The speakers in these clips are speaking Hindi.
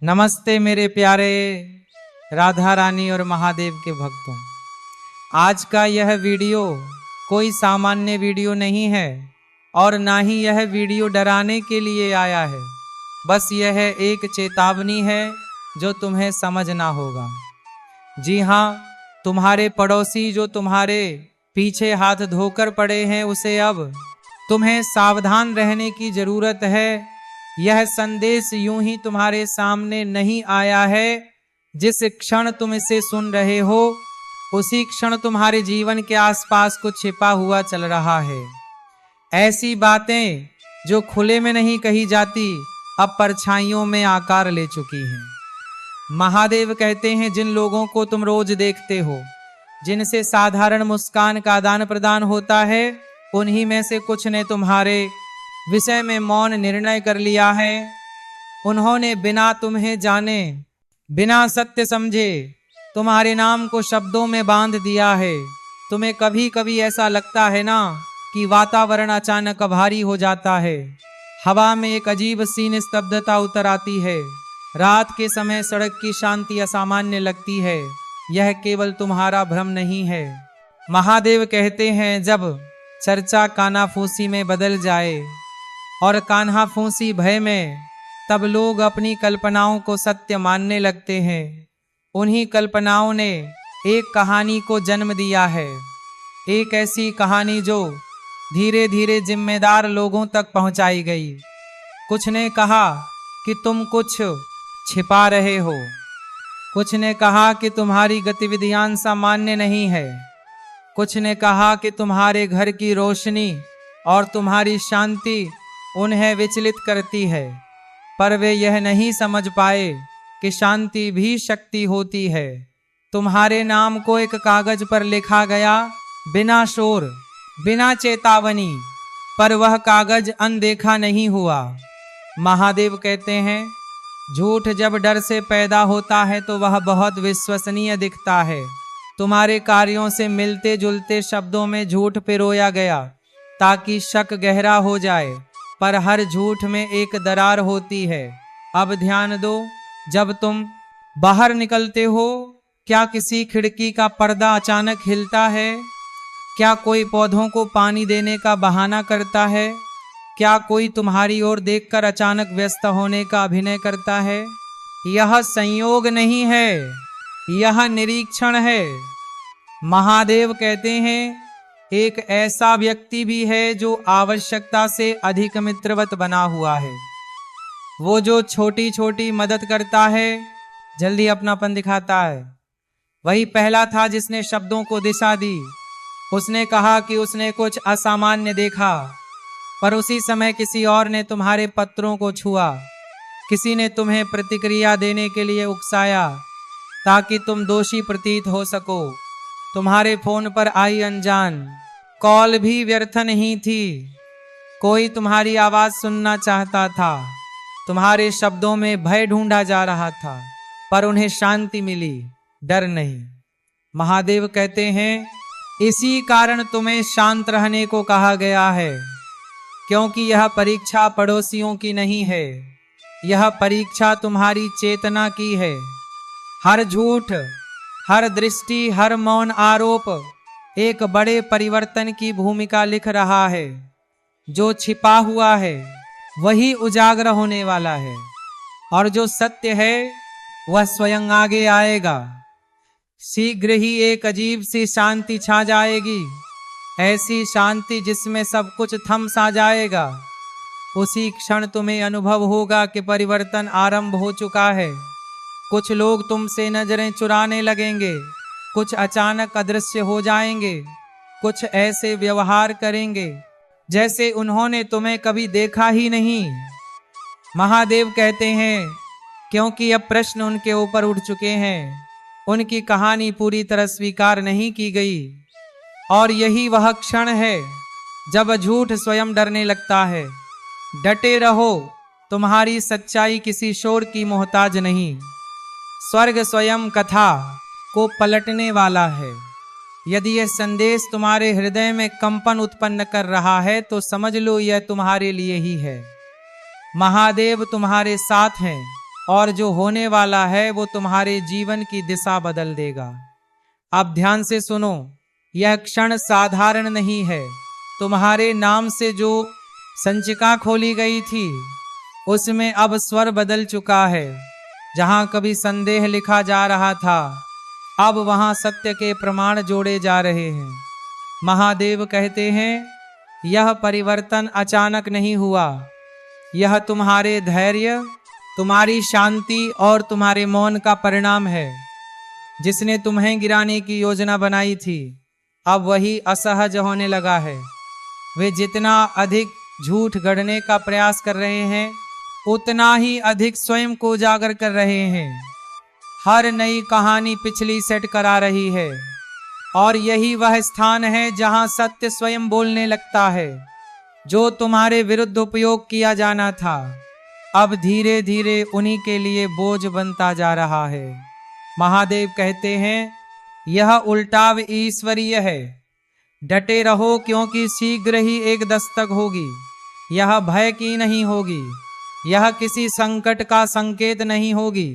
नमस्ते मेरे प्यारे राधा रानी और महादेव के भक्तों। आज का यह वीडियो कोई सामान्य वीडियो नहीं है और ना ही यह वीडियो डराने के लिए आया है। बस यह एक चेतावनी है जो तुम्हें समझना होगा। जी हाँ, तुम्हारे पड़ोसी जो तुम्हारे पीछे हाथ धोकर पड़े हैं, उसे अब तुम्हें सावधान रहने की जरूरत है। यह संदेश यूं ही तुम्हारे सामने नहीं आया है। जिस क्षण तुम इसे सुन रहे हो उसी क्षण तुम्हारे जीवन के आसपास कुछ छिपा हुआ चल रहा है। ऐसी बातें जो खुले में नहीं कही जाती अब परछाइयों में आकार ले चुकी हैं। महादेव कहते हैं, जिन लोगों को तुम रोज देखते हो, जिनसे साधारण मुस्कान का आदान प्रदान होता है, उन्हीं में से कुछ ने तुम्हारे विषय में मौन निर्णय कर लिया है। उन्होंने बिना तुम्हें जाने, बिना सत्य समझे तुम्हारे नाम को शब्दों में बांध दिया है। तुम्हें कभी कभी ऐसा लगता है ना कि वातावरण अचानक भारी हो जाता है, हवा में एक अजीब सी निस्तब्धता उतर आती है, रात के समय सड़क की शांति असामान्य लगती है। यह केवल तुम्हारा भ्रम नहीं है। महादेव कहते हैं, जब चर्चा कानाफूसी में बदल जाए और कान्हा फूसी भय में, तब लोग अपनी कल्पनाओं को सत्य मानने लगते हैं। उन्हीं कल्पनाओं ने एक कहानी को जन्म दिया है, एक ऐसी कहानी जो धीरे धीरे जिम्मेदार लोगों तक पहुंचाई गई। कुछ ने कहा कि तुम कुछ छिपा रहे हो, कुछ ने कहा कि तुम्हारी गतिविधियां सामान्य नहीं है, कुछ ने कहा कि तुम्हारे घर की रोशनी और तुम्हारी शांति उन्हें विचलित करती है। पर वे यह नहीं समझ पाए कि शांति भी शक्ति होती है। तुम्हारे नाम को एक कागज पर लिखा गया, बिना शोर, बिना चेतावनी, पर वह कागज अनदेखा नहीं हुआ। महादेव कहते हैं, झूठ जब डर से पैदा होता है तो वह बहुत विश्वसनीय दिखता है। तुम्हारे कार्यों से मिलते जुलते शब्दों में झूठ पिरोया गया ताकि शक गहरा हो जाए, पर हर झूठ में एक दरार होती है। अब ध्यान दो, जब तुम बाहर निकलते हो, क्या किसी खिड़की का पर्दा अचानक हिलता है? क्या कोई पौधों को पानी देने का बहाना करता है? क्या कोई तुम्हारी ओर देखकर अचानक व्यस्त होने का अभिनय करता है? यह संयोग नहीं है, यह निरीक्षण है। महादेव कहते हैं, एक ऐसा व्यक्ति भी है जो आवश्यकता से अधिक मित्रवत बना हुआ है। वो जो छोटी छोटी मदद करता है, जल्दी अपनापन दिखाता है। वही पहला था जिसने शब्दों को दिशा दी। उसने कहा कि उसने कुछ असामान्य देखा, पर उसी समय किसी और ने तुम्हारे पत्रों को छुआ। किसी ने तुम्हें प्रतिक्रिया देने के लिए उकसाया ताकि तुम दोषी प्रतीत हो सको। तुम्हारे फोन पर आई अनजान कॉल भी व्यर्थ नहीं थी। कोई तुम्हारी आवाज सुनना चाहता था। तुम्हारे शब्दों में भय ढूंढा जा रहा था, पर उन्हें शांति मिली, डर नहीं। महादेव कहते हैं, इसी कारण तुम्हें शांत रहने को कहा गया है, क्योंकि यह परीक्षा पड़ोसियों की नहीं है, यह परीक्षा तुम्हारी चेतना की है। हर झूठ, हर दृष्टि, हर मौन आरोप एक बड़े परिवर्तन की भूमिका लिख रहा है। जो छिपा हुआ है वही उजागर होने वाला है, और जो सत्य है वह स्वयं आगे आएगा। शीघ्र ही एक अजीब सी शांति छा जाएगी, ऐसी शांति जिसमें सब कुछ थम सा जाएगा। उसी क्षण तुम्हें अनुभव होगा कि परिवर्तन आरंभ हो चुका है। कुछ लोग तुमसे नजरें चुराने लगेंगे, कुछ अचानक अदृश्य हो जाएंगे, कुछ ऐसे व्यवहार करेंगे जैसे उन्होंने तुम्हें कभी देखा ही नहीं। महादेव कहते हैं, क्योंकि अब प्रश्न उनके ऊपर उठ चुके हैं, उनकी कहानी पूरी तरह स्वीकार नहीं की गई। और यही वह क्षण है जब झूठ स्वयं डरने लगता है। डटे रहो, तुम्हारी सच्चाई किसी शोर की मोहताज नहीं। स्वर्ग स्वयं कथा को पलटने वाला है। यदि यह संदेश तुम्हारे हृदय में कंपन उत्पन्न कर रहा है तो समझ लो यह तुम्हारे लिए ही है। महादेव तुम्हारे साथ हैं और जो होने वाला है वो तुम्हारे जीवन की दिशा बदल देगा। अब ध्यान से सुनो, यह क्षण साधारण नहीं है। तुम्हारे नाम से जो संचिका खोली गई थी उसमें अब स्वर बदल चुका है। जहां कभी संदेह लिखा जा रहा था, अब वहां सत्य के प्रमाण जोड़े जा रहे हैं। महादेव कहते हैं, यह परिवर्तन अचानक नहीं हुआ। यह तुम्हारे धैर्य, तुम्हारी शांति और तुम्हारे मौन का परिणाम है। जिसने तुम्हें गिराने की योजना बनाई थी, अब वही असहज होने लगा है। वे जितना अधिक झूठ गढ़ने का प्रयास कर रहे हैं, उतना ही अधिक स्वयं को उजागर कर रहे हैं। हर नई कहानी पिछली सेट करा रही है, और यही वह स्थान है जहां सत्य स्वयं बोलने लगता है। जो तुम्हारे विरुद्ध उपयोग किया जाना था, अब धीरे धीरे उन्हीं के लिए बोझ बनता जा रहा है। महादेव कहते हैं, यह उल्टाव ईश्वरीय है। डटे रहो, क्योंकि शीघ्र ही एक दस्तक होगी। यह भय की नहीं होगी, यह किसी संकट का संकेत नहीं होगी,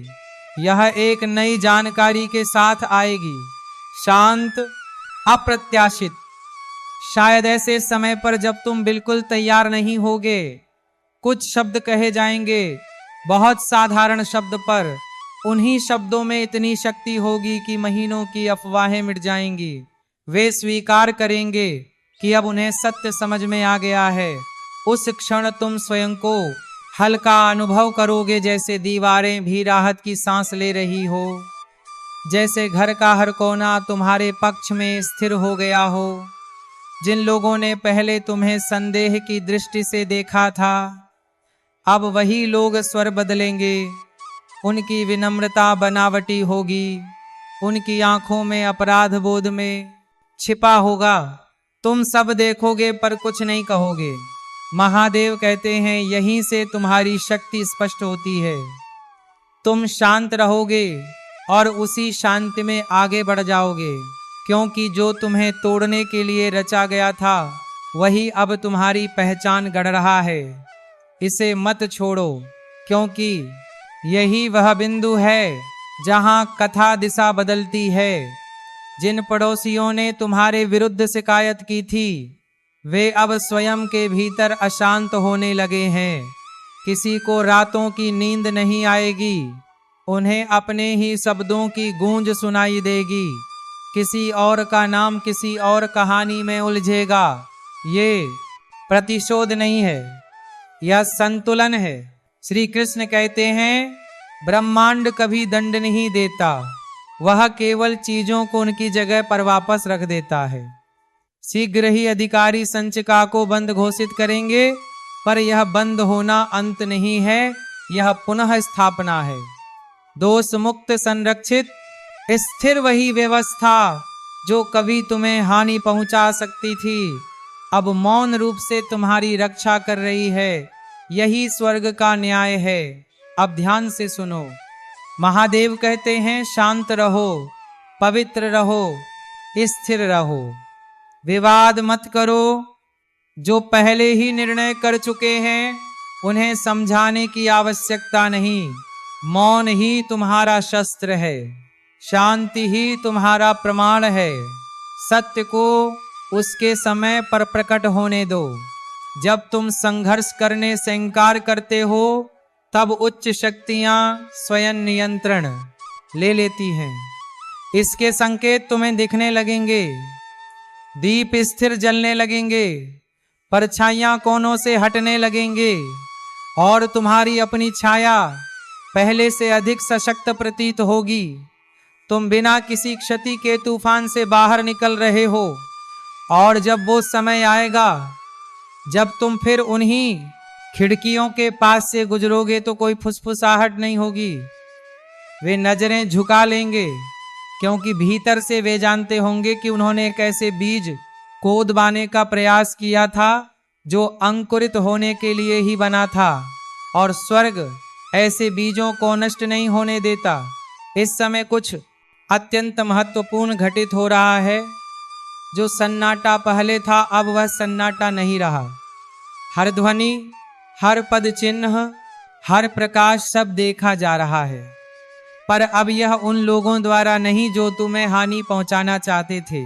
यह एक नई जानकारी के साथ आएगी, शांत, अप्रत्याशित। शायद ऐसे समय पर जब तुम बिल्कुल तैयार नहीं होगे, कुछ शब्द कहे जाएंगे, बहुत साधारण शब्द, पर उन्हीं शब्दों में इतनी शक्ति होगी कि महीनों की अफवाहें मिट जाएंगी। वे स्वीकार करेंगे कि अब उन्हें सत्य समझ में आ गया है। उस क्षण तुम स्वयं को हल्का अनुभव करोगे, जैसे दीवारें भी राहत की सांस ले रही हो, जैसे घर का हर कोना तुम्हारे पक्ष में स्थिर हो गया हो। जिन लोगों ने पहले तुम्हें संदेह की दृष्टि से देखा था, अब वही लोग स्वर बदलेंगे। उनकी विनम्रता बनावटी होगी, उनकी आंखों में अपराध बोध में छिपा होगा। तुम सब देखोगे पर कुछ नहीं कहोगे। महादेव कहते हैं, यहीं से तुम्हारी शक्ति स्पष्ट होती है। तुम शांत रहोगे और उसी शांति में आगे बढ़ जाओगे, क्योंकि जो तुम्हें तोड़ने के लिए रचा गया था, वही अब तुम्हारी पहचान गढ़ रहा है। इसे मत छोड़ो, क्योंकि यही वह बिंदु है जहां कथा दिशा बदलती है। जिन पड़ोसियों ने तुम्हारे विरुद्ध शिकायत की थी, वे अब स्वयं के भीतर अशांत होने लगे हैं। किसी को रातों की नींद नहीं आएगी, उन्हें अपने ही शब्दों की गूंज सुनाई देगी। किसी और का नाम किसी और कहानी में उलझेगा। ये प्रतिशोध नहीं है, यह संतुलन है। श्री कृष्ण कहते हैं, ब्रह्मांड कभी दंड नहीं देता, वह केवल चीजों को उनकी जगह पर वापस रख देता है। शीघ्र ही अधिकारी संचिका को बंद घोषित करेंगे, पर यह बंद होना अंत नहीं है, यह पुनः स्थापना है। दोष मुक्त, संरक्षित, स्थिर वही व्यवस्था जो कभी तुम्हें हानि पहुंचा सकती थी, अब मौन रूप से तुम्हारी रक्षा कर रही है। यही स्वर्ग का न्याय है। अब ध्यान से सुनो। महादेव कहते हैं, शांत रहो, पवित्र रहो, स्थिर रहो, विवाद मत करो। जो पहले ही निर्णय कर चुके हैं, उन्हें समझाने की आवश्यकता नहीं। मौन ही तुम्हारा शस्त्र है, शांति ही तुम्हारा प्रमाण है। सत्य को उसके समय पर प्रकट होने दो। जब तुम संघर्ष करने से इंकार करते हो, तब उच्च शक्तियां स्वयं नियंत्रण ले लेती हैं। इसके संकेत तुम्हें दिखने लगेंगे। दीप स्थिर जलने लगेंगे, परछाइयां कोनों से हटने लगेंगे, और तुम्हारी अपनी छाया पहले से अधिक सशक्त प्रतीत होगी। तुम बिना किसी क्षति के तूफान से बाहर निकल रहे हो, और जब वो समय आएगा जब तुम फिर उन्हीं खिड़कियों के पास से गुजरोगे, तो कोई फुसफुसाहट नहीं होगी। वे नजरें झुका लेंगे, क्योंकि भीतर से वे जानते होंगे कि उन्होंने एक ऐसे बीज को उदबाने का प्रयास किया था जो अंकुरित होने के लिए ही बना था, और स्वर्ग ऐसे बीजों को नष्ट नहीं होने देता। इस समय कुछ अत्यंत महत्वपूर्ण घटित हो रहा है। जो सन्नाटा पहले था, अब वह सन्नाटा नहीं रहा। हर ध्वनि, हर पद चिन्ह, हर प्रकाश सब देखा जा रहा है, पर अब यह उन लोगों द्वारा नहीं जो तुम्हें हानि पहुंचाना चाहते थे।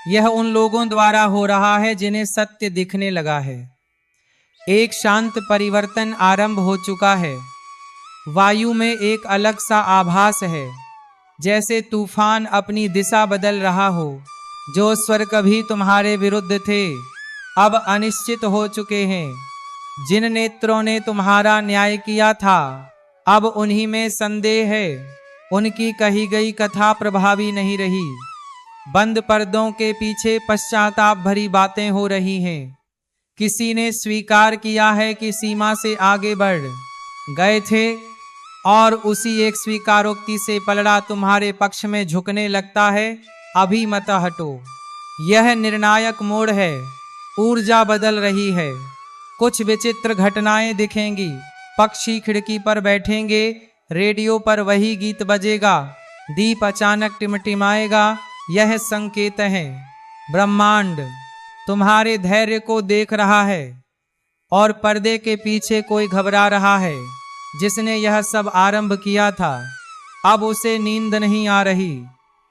यह उन लोगों द्वारा हो रहा है जिन्हें सत्य दिखने लगा है। एक शांत परिवर्तन आरंभ हो चुका है। वायु में एक अलग सा आभास है, जैसे तूफान अपनी दिशा बदल रहा हो। जो स्वर कभी तुम्हारे विरुद्ध थे अब अनिश्चित हो चुके हैं। जिन नेत्रों ने तुम्हारा न्याय किया था अब उन्हीं में संदेह है। उनकी कही गई कथा प्रभावी नहीं रही। बंद पर्दों के पीछे पश्चाताप भरी बातें हो रही हैं। किसी ने स्वीकार किया है कि सीमा से आगे बढ़ गए थे और उसी एक स्वीकारोक्ति से पलड़ा तुम्हारे पक्ष में झुकने लगता है। अभी मत हटो। यह निर्णायक मोड़ है। ऊर्जा बदल रही है। कुछ विचित्र घटनाएं दिखेंगी। पक्षी खिड़की पर बैठेंगे, रेडियो पर वही गीत बजेगा, दीप अचानक टिमटिमाएगा। यह संकेत है। ब्रह्मांड तुम्हारे धैर्य को देख रहा है और पर्दे के पीछे कोई घबरा रहा है। जिसने यह सब आरंभ किया था अब उसे नींद नहीं आ रही।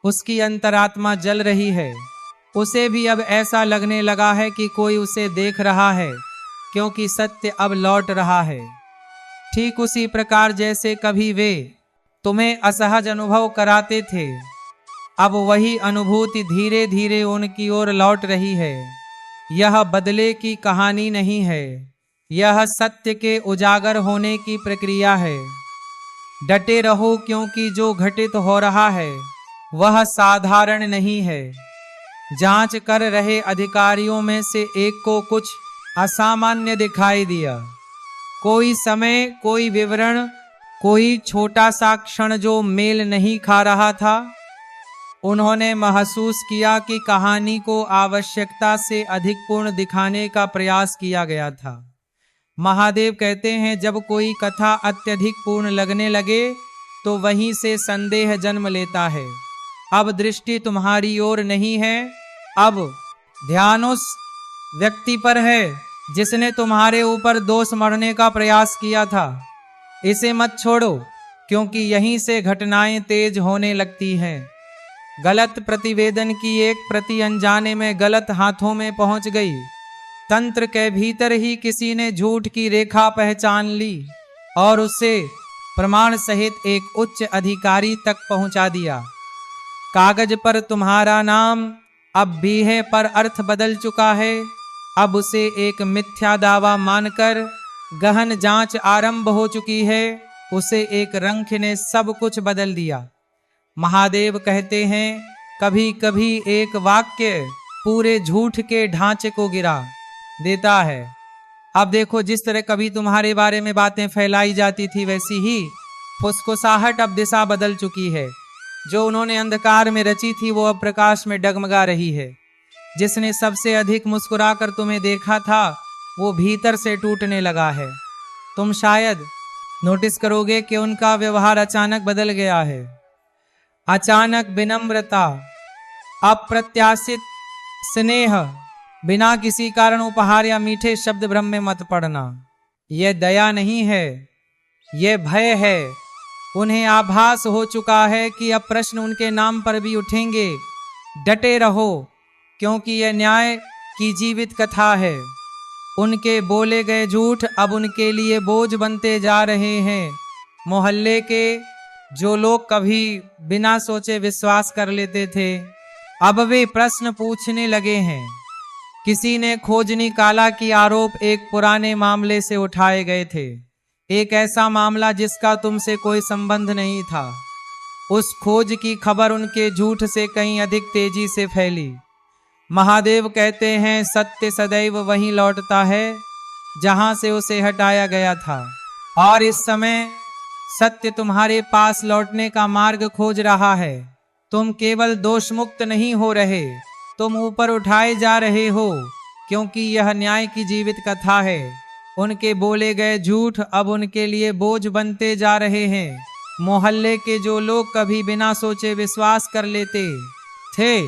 उसकी अंतरात्मा जल रही है। उसे भी अब ऐसा लगने लगा है कि कोई उसे देख रहा है, क्योंकि सत्य अब लौट रहा है। ठीक उसी प्रकार जैसे कभी वे तुम्हें असहज अनुभव कराते थे, अब वही अनुभूति धीरे धीरे उनकी ओर लौट रही है। यह बदले की कहानी नहीं है, यह सत्य के उजागर होने की प्रक्रिया है। डटे रहो, क्योंकि जो घटित हो रहा है वह साधारण नहीं है। जांच कर रहे अधिकारियों में से एक को कुछ असामान्य दिखाई दिया। कोई समय, कोई विवरण, कोई छोटा सा क्षण जो मेल नहीं खा रहा था। उन्होंने महसूस किया कि कहानी को आवश्यकता से अधिक पूर्ण दिखाने का प्रयास किया गया था। महादेव कहते हैं, जब कोई कथा अत्यधिक पूर्ण लगने लगे तो वहीं से संदेह जन्म लेता है। अब दृष्टि तुम्हारी ओर नहीं है, अब ध्यान उस व्यक्ति पर है जिसने तुम्हारे ऊपर दोष मढ़ने का प्रयास किया था। इसे मत छोड़ो, क्योंकि यहीं से घटनाएं तेज होने लगती हैं। गलत प्रतिवेदन की एक प्रति अनजाने में गलत हाथों में पहुंच गई। तंत्र के भीतर ही किसी ने झूठ की रेखा पहचान ली और उसे प्रमाण सहित एक उच्च अधिकारी तक पहुंचा दिया। कागज पर तुम्हारा नाम अब भी है, पर अर्थ बदल चुका है। अब उसे एक मिथ्या दावा मानकर गहन जांच आरंभ हो चुकी है। उसे एक रंख ने सब कुछ बदल दिया। महादेव कहते हैं, कभी कभी एक वाक्य पूरे झूठ के ढांचे को गिरा देता है। अब देखो, जिस तरह कभी तुम्हारे बारे में बातें फैलाई जाती थी, वैसी ही फुसफुसाहट अब दिशा बदल चुकी है। जो उन्होंने अंधकार में रची थी वो अब प्रकाश में डगमगा रही है। जिसने सबसे अधिक मुस्कुराकर तुम्हें देखा था वो भीतर से टूटने लगा है। तुम शायद नोटिस करोगे कि उनका व्यवहार अचानक बदल गया है। अचानक विनम्रता, अप्रत्याशित स्नेह, बिना किसी कारण उपहार या मीठे शब्द भ्रम में मत पड़ना। यह दया नहीं है, यह भय है। उन्हें आभास हो चुका है कि अब प्रश्न उनके नाम पर भी उठेंगे। डटे रहो, क्योंकि यह न्याय की जीवित कथा है। उनके बोले गए झूठ अब उनके लिए बोझ बनते जा रहे हैं। मोहल्ले के जो लोग कभी बिना सोचे विश्वास कर लेते थे, अब वे प्रश्न पूछने लगे हैं। किसी ने खोज निकाला कि आरोप एक पुराने मामले से उठाए गए थे, एक ऐसा मामला जिसका तुमसे कोई संबंध नहीं था। उस खोज की खबर उनके झूठ से कहीं अधिक तेजी से फैली। महादेव कहते हैं, सत्य सदैव वहीं लौटता है जहां से उसे हटाया गया था, और इस समय सत्य तुम्हारे पास लौटने का मार्ग खोज रहा है। तुम केवल दोष मुक्त नहीं हो रहे, तुम ऊपर उठाए जा रहे हो, क्योंकि यह न्याय की जीवित कथा है। उनके बोले गए झूठ अब उनके लिए बोझ बनते जा रहे हैं। मोहल्ले के जो लोग कभी बिना सोचे विश्वास कर लेते थे,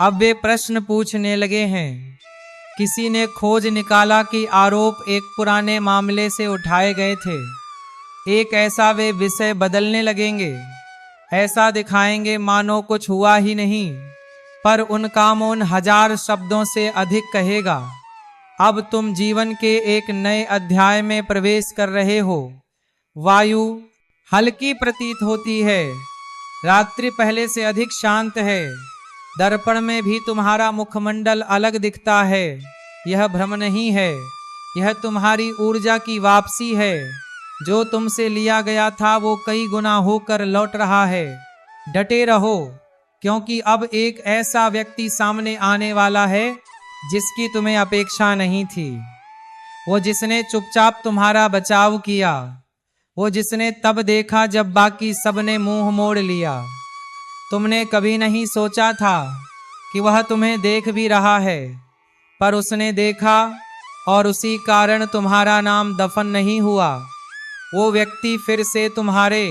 अब वे प्रश्न पूछने लगे हैं। किसी ने खोज निकाला कि आरोप एक पुराने मामले से उठाए गए थे, एक ऐसा वे विषय बदलने लगेंगे, ऐसा दिखाएंगे मानो कुछ हुआ ही नहीं, पर उनका मौन 1000 शब्दों से अधिक कहेगा। अब तुम जीवन के एक नए अध्याय में प्रवेश कर रहे हो। वायु हल्की प्रतीत होती है, रात्रि पहले से अधिक शांत है, दर्पण में भी तुम्हारा मुखमंडल अलग दिखता है। यह भ्रम नहीं है, यह तुम्हारी ऊर्जा की वापसी है। जो तुमसे लिया गया था वो कई गुना होकर लौट रहा है। डटे रहो, क्योंकि अब एक ऐसा व्यक्ति सामने आने वाला है जिसकी तुम्हें अपेक्षा नहीं थी। वो जिसने चुपचाप तुम्हारा बचाव किया, वो जिसने तब देखा जब बाकी सबने मुंह मोड़ लिया। तुमने कभी नहीं सोचा था कि वह तुम्हें देख भी रहा है, पर उसने देखा और उसी कारण तुम्हारा नाम दफन नहीं हुआ। वो व्यक्ति फिर से तुम्हारे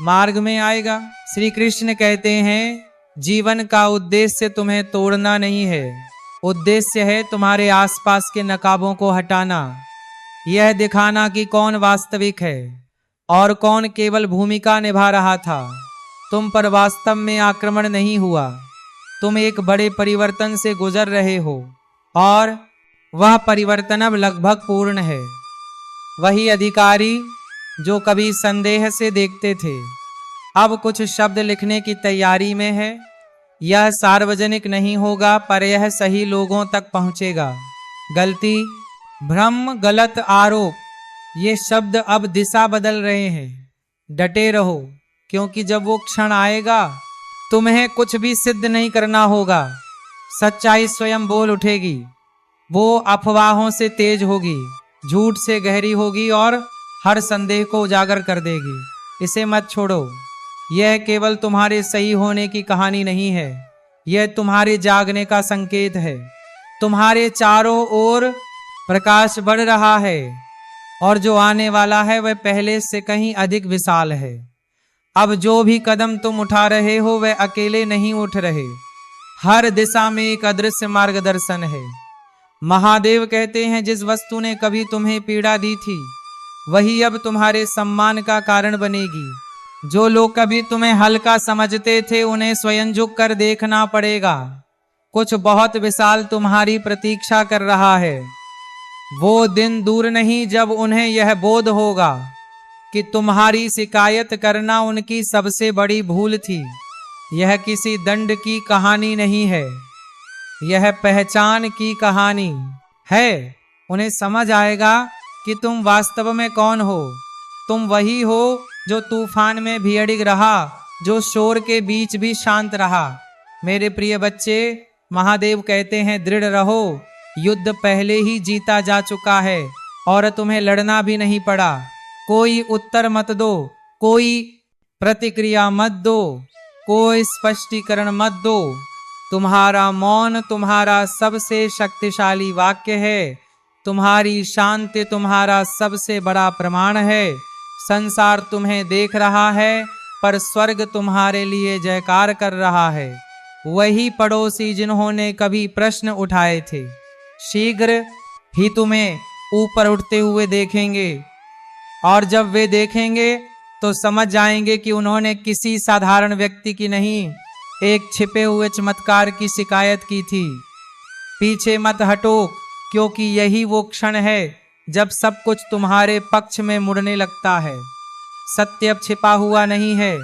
मार्ग में आएगा। श्री कृष्ण कहते हैं, जीवन का उद्देश्य तुम्हें तोड़ना नहीं है, उद्देश्य है तुम्हारे आसपास के नकाबों को हटाना, यह दिखाना कि कौन वास्तविक है और कौन केवल भूमिका निभा रहा था। तुम पर वास्तव में आक्रमण नहीं हुआ, तुम एक बड़े परिवर्तन से गुजर रहे हो और वह परिवर्तन अब लगभग पूर्ण है। वही अधिकारी जो कभी संदेह से देखते थे, अब कुछ शब्द लिखने की तैयारी में है। यह सार्वजनिक नहीं होगा, पर यह सही लोगों तक पहुंचेगा। गलती, भ्रम, गलत आरोप, ये शब्द अब दिशा बदल रहे हैं। डटे रहो, क्योंकि जब वो क्षण आएगा तुम्हें कुछ भी सिद्ध नहीं करना होगा। सच्चाई स्वयं बोल उठेगी। वो अफवाहों से तेज होगी, झूठ से गहरी होगी और हर संदेह को उजागर कर देगी। इसे मत छोड़ो। यह केवल तुम्हारे सही होने की कहानी नहीं है, यह तुम्हारे जागने का संकेत है। तुम्हारे चारों ओर प्रकाश बढ़ रहा है और जो आने वाला है वह पहले से कहीं अधिक विशाल है। अब जो भी कदम तुम उठा रहे हो वह अकेले नहीं उठ रहे, हर दिशा में एक अदृश्य मार्गदर्शन है। महादेव कहते हैं, जिस वस्तु ने कभी तुम्हें पीड़ा दी थी वही अब तुम्हारे सम्मान का कारण बनेगी। जो लोग कभी तुम्हें हल्का समझते थे उन्हें स्वयं झुक कर देखना पड़ेगा। कुछ बहुत विशाल तुम्हारी प्रतीक्षा कर रहा है। वो दिन दूर नहीं जब उन्हें यह बोध होगा कि तुम्हारी शिकायत करना उनकी सबसे बड़ी भूल थी। यह किसी दंड की कहानी नहीं है, यह पहचान की कहानी है। उन्हें समझ आएगा कि तुम वास्तव में कौन हो। तुम वही हो जो तूफान में भी अडिग रहा, जो शोर के बीच भी शांत रहा। मेरे प्रिय बच्चे, महादेव कहते हैं, दृढ़ रहो। युद्ध पहले ही जीता जा चुका है और तुम्हें लड़ना भी नहीं पड़ा। कोई उत्तर मत दो, कोई प्रतिक्रिया मत दो, कोई स्पष्टीकरण मत दो। तुम्हारा मौन तुम्हारा सबसे शक्तिशाली वाक्य है। तुम्हारी शांति तुम्हारा सबसे बड़ा प्रमाण है। संसार तुम्हें देख रहा है, पर स्वर्ग तुम्हारे लिए जयकार कर रहा है। वही पड़ोसी जिन्होंने कभी प्रश्न उठाए थे शीघ्र ही तुम्हें ऊपर उठते हुए देखेंगे, और जब वे देखेंगे तो समझ जाएंगे कि उन्होंने किसी साधारण व्यक्ति की नहीं, एक छिपे हुए चमत्कार की शिकायत की थी। पीछे मत हटो, क्योंकि यही वो क्षण है जब सब कुछ तुम्हारे पक्ष में मुड़ने लगता है। सत्य अब छिपा हुआ नहीं है,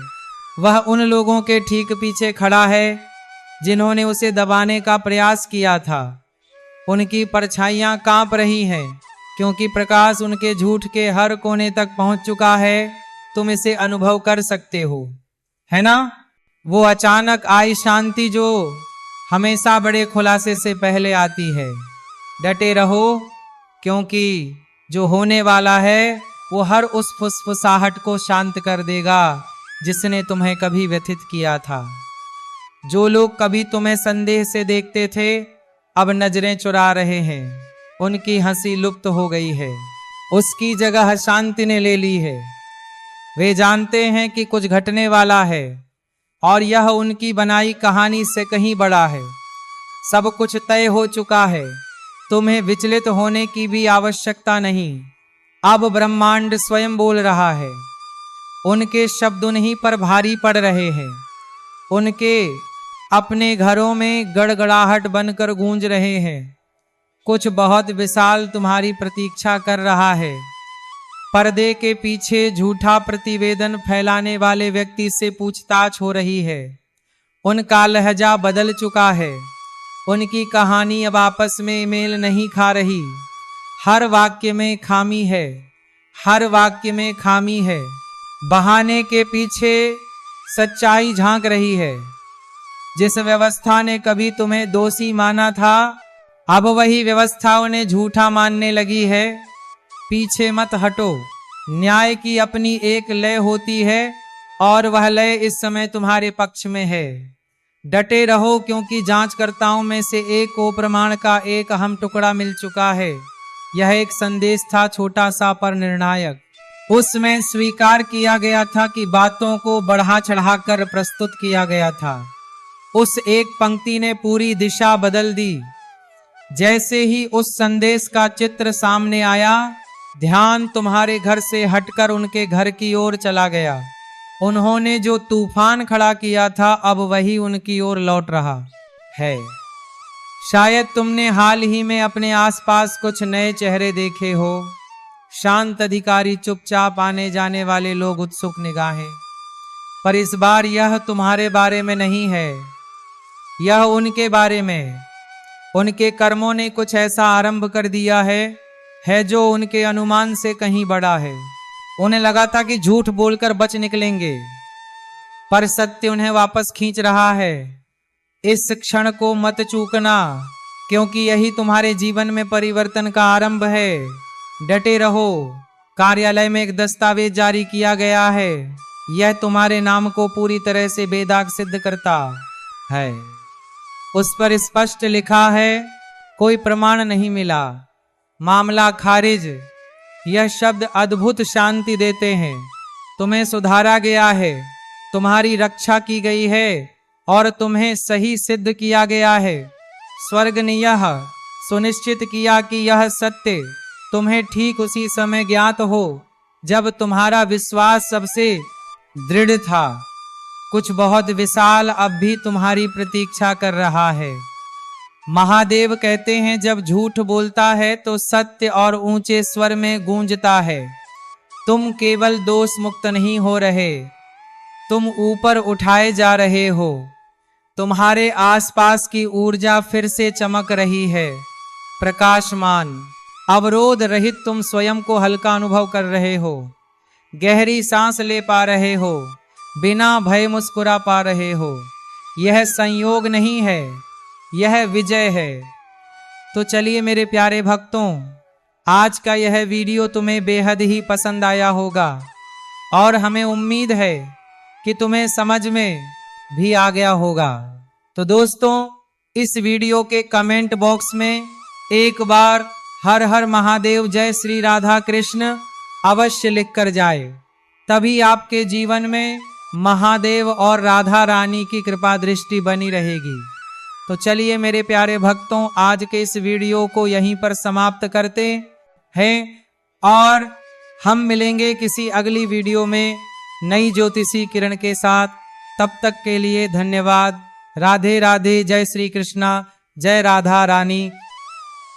वह उन लोगों के ठीक पीछे खड़ा है जिन्होंने उसे दबाने का प्रयास किया था। उनकी परछाइयां कांप रही हैं, क्योंकि प्रकाश उनके झूठ के हर कोने तक पहुंच चुका है। तुम इसे अनुभव कर सकते हो, है ना? वो अचानक आई शांति जो हमेशा बड़े खुलासे से पहले आती है। डटे रहो, क्योंकि जो होने वाला है वो हर उस फुसफुसाहट को शांत कर देगा जिसने तुम्हें कभी व्यथित किया था। जो लोग कभी तुम्हें संदेह से देखते थे अब नजरें चुरा रहे हैं। उनकी हंसी लुप्त हो गई है, उसकी जगह शांति ने ले ली है। वे जानते हैं कि कुछ घटने वाला है और यह उनकी बनाई कहानी से कहीं बड़ा है। सब कुछ तय हो चुका है, तुम्हें विचलित होने की भी आवश्यकता नहीं। अब ब्रह्मांड स्वयं बोल रहा है। उनके शब्द उन्हीं पर भारी पड़ रहे हैं। उनके अपने घरों में गड़गड़ाहट बनकर गूंज रहे हैं। कुछ बहुत विशाल तुम्हारी प्रतीक्षा कर रहा है। पर्दे के पीछे झूठा प्रतिवेदन फैलाने वाले व्यक्ति से पूछताछ हो रही है। उनका लहजा बदल चुका है। उनकी कहानी अब आपस में मेल नहीं खा रही। हर वाक्य में खामी है, हर वाक्य में खामी है। बहाने के पीछे सच्चाई झांक रही है। जिस व्यवस्था ने कभी तुम्हें दोषी माना था, अब वही व्यवस्था उन्हें झूठा मानने लगी है। पीछे मत हटो। न्याय की अपनी एक लय होती है और वह लय इस समय तुम्हारे पक्ष में है। डटे रहो, क्योंकि जांचकर्ताओं में से एक को प्रमाण का एक अहम टुकड़ा मिल चुका है। यह एक संदेश था, छोटा सा पर निर्णायक। उसमें स्वीकार किया गया था कि बातों को बढ़ा चढ़ाकर प्रस्तुत किया गया था। उस एक पंक्ति ने पूरी दिशा बदल दी। जैसे ही उस संदेश का चित्र सामने आया, ध्यान तुम्हारे घर से हटकर उनके घर की ओर चला गया। उन्होंने जो तूफान खड़ा किया था, अब वही उनकी ओर लौट रहा है। शायद तुमने हाल ही में अपने आसपास कुछ नए चेहरे देखे हो। शांत अधिकारी, चुपचाप आने जाने वाले लोग, उत्सुक निगाहें। पर इस बार यह तुम्हारे बारे में नहीं है, यह उनके बारे में। उनके कर्मों ने कुछ ऐसा आरंभ कर दिया है जो उनके अनुमान से कहीं बड़ा है। उन्हें लगा था कि झूठ बोलकर बच निकलेंगे, पर सत्य उन्हें वापस खींच रहा है। इस क्षण को मत चूकना, क्योंकि यही तुम्हारे जीवन में परिवर्तन का आरंभ है। डटे रहो। कार्यालय में एक दस्तावेज जारी किया गया है। यह तुम्हारे नाम को पूरी तरह से बेदाग सिद्ध करता है। उस पर स्पष्ट लिखा है, कोई प्रमाण नहीं मिला, मामला खारिज। यह शब्द अद्भुत शांति देते हैं। तुम्हें सुधारा गया है, तुम्हारी रक्षा की गई है और तुम्हें सही सिद्ध किया गया है। स्वर्ग ने यह सुनिश्चित किया कि यह सत्य तुम्हें ठीक उसी समय ज्ञात हो जब तुम्हारा विश्वास सबसे दृढ़ था। कुछ बहुत विशाल अब भी तुम्हारी प्रतीक्षा कर रहा है। महादेव कहते हैं, जब झूठ बोलता है तो सत्य और ऊंचे स्वर में गूंजता है। तुम केवल दोष मुक्त नहीं हो रहे, तुम ऊपर उठाए जा रहे हो। तुम्हारे आसपास की ऊर्जा फिर से चमक रही है, प्रकाशमान, अवरोध रहित। तुम स्वयं को हल्का अनुभव कर रहे हो, गहरी सांस ले पा रहे हो, बिना भय मुस्कुरा पा रहे हो। यह संयोग नहीं है, यह विजय है। तो चलिए मेरे प्यारे भक्तों, आज का यह वीडियो तुम्हें बेहद ही पसंद आया होगा और हमें उम्मीद है कि तुम्हें समझ में भी आ गया होगा। तो दोस्तों, इस वीडियो के कमेंट बॉक्स में एक बार हर हर महादेव, जय श्री राधा कृष्ण अवश्य लिखकर जाए। तभी आपके जीवन में महादेव और राधा रानी की कृपा दृष्टि बनी रहेगी। तो चलिए मेरे प्यारे भक्तों, आज के इस वीडियो को यहीं पर समाप्त करते हैं और हम मिलेंगे किसी अगली वीडियो में नई ज्योतिषी किरण के साथ। तब तक के लिए धन्यवाद। राधे राधे, जय श्री कृष्णा, जय राधा रानी।